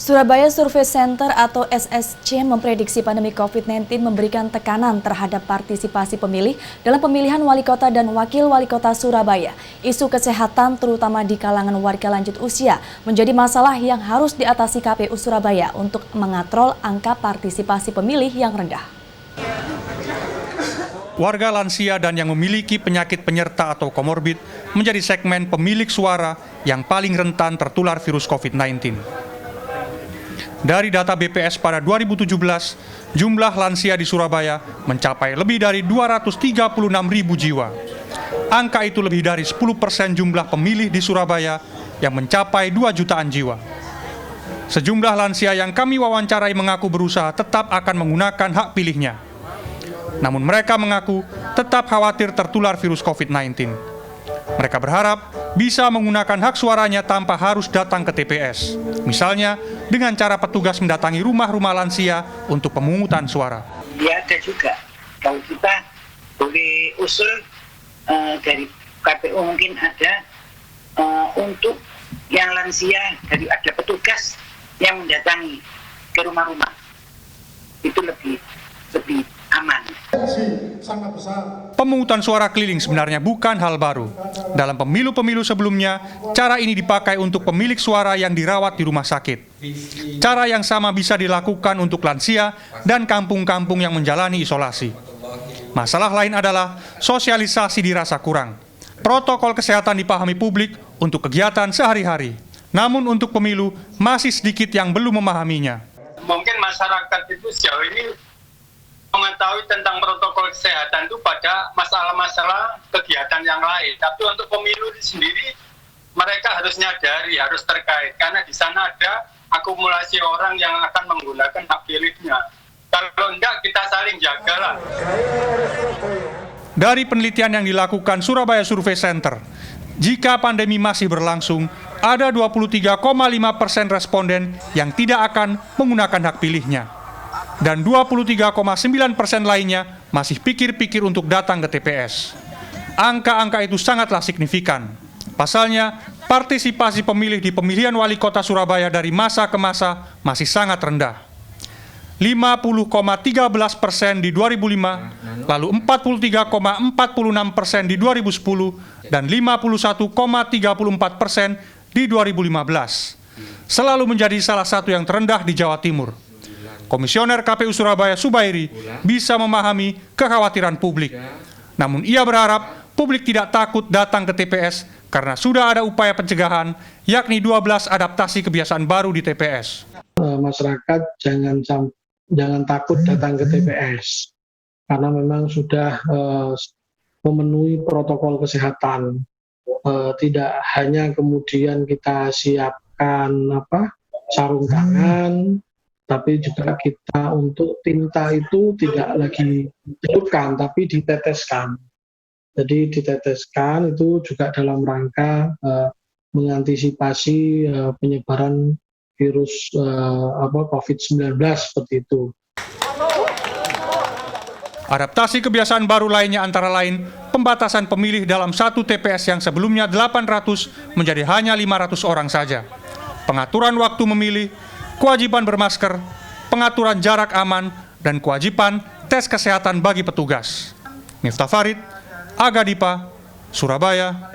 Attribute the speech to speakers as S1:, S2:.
S1: Surabaya Survey Center atau SSC memprediksi pandemi COVID-19 memberikan tekanan terhadap partisipasi pemilih dalam pemilihan wali kota dan wakil wali kota Surabaya. Isu kesehatan terutama di kalangan warga lanjut usia menjadi masalah yang harus diatasi KPU Surabaya untuk mengatrol angka partisipasi pemilih yang rendah.
S2: Warga lansia dan yang memiliki penyakit penyerta atau komorbid menjadi segmen pemilik suara yang paling rentan tertular virus COVID-19. Dari data BPS pada 2017, jumlah lansia di Surabaya mencapai lebih dari 236.000 jiwa. Angka itu lebih dari 10% jumlah pemilih di Surabaya yang mencapai 2 jutaan jiwa. Sejumlah lansia yang kami wawancarai mengaku berusaha tetap akan menggunakan hak pilihnya. Namun mereka mengaku tetap khawatir tertular virus COVID-19. Mereka berharap bisa menggunakan hak suaranya tanpa harus datang ke TPS. Misalnya dengan cara petugas mendatangi rumah-rumah lansia untuk pemungutan suara.
S3: Ya ada juga, kalau kita boleh usul dari KPU mungkin ada untuk yang lansia, dari ada petugas yang mendatangi ke rumah-rumah. Itu lebih aman.
S2: Pemungutan suara keliling sebenarnya bukan hal baru. Dalam pemilu-pemilu sebelumnya, cara ini dipakai untuk pemilik suara yang dirawat di rumah sakit. Cara yang sama bisa dilakukan untuk lansia dan kampung-kampung yang menjalani isolasi. Masalah lain adalah sosialisasi dirasa kurang. Protokol kesehatan dipahami publik untuk kegiatan sehari-hari. Namun untuk pemilu, masih sedikit yang belum memahaminya.
S4: Mungkin masyarakat itu sejauh ini mengetahui tentang protokol kesehatan itu pada masalah-masalah kegiatan yang lain. Tapi untuk pemilu sendiri, mereka harus nyadari, harus terkait. Karena di sana ada akumulasi orang yang akan menggunakan hak pilihnya. Kalau enggak, kita saling jagalah.
S2: Dari penelitian yang dilakukan Surabaya Survey Center, jika pandemi masih berlangsung, ada 23,5% responden yang tidak akan menggunakan hak pilihnya. Dan 23,9% lainnya masih pikir-pikir untuk datang ke TPS. Angka-angka itu sangatlah signifikan. Pasalnya, partisipasi pemilih di pemilihan wali kota Surabaya dari masa ke masa masih sangat rendah. 50,13% di 2005, lalu 43,46% di 2010, dan 51,34% di 2015. Selalu menjadi salah satu yang terendah di Jawa Timur. Komisioner KPU Surabaya Subairi bisa memahami kekhawatiran publik. Namun ia berharap publik tidak takut datang ke TPS karena sudah ada upaya pencegahan, yakni 12 adaptasi kebiasaan baru di TPS.
S5: Masyarakat jangan takut datang ke TPS karena memang sudah memenuhi protokol kesehatan. Tidak hanya kemudian kita siapkan sarung tangan, tapi juga kita untuk tinta itu tidak lagi dihidupkan, tapi diteteskan. Jadi diteteskan itu juga dalam rangka mengantisipasi penyebaran virus COVID-19 seperti itu.
S2: Adaptasi kebiasaan baru lainnya antara lain pembatasan pemilih dalam satu TPS yang sebelumnya 800 menjadi hanya 500 orang saja. Pengaturan waktu memilih, kewajiban bermasker, pengaturan jarak aman, dan kewajiban tes kesehatan bagi petugas. Miftah Farid, Aga Dipa, Surabaya.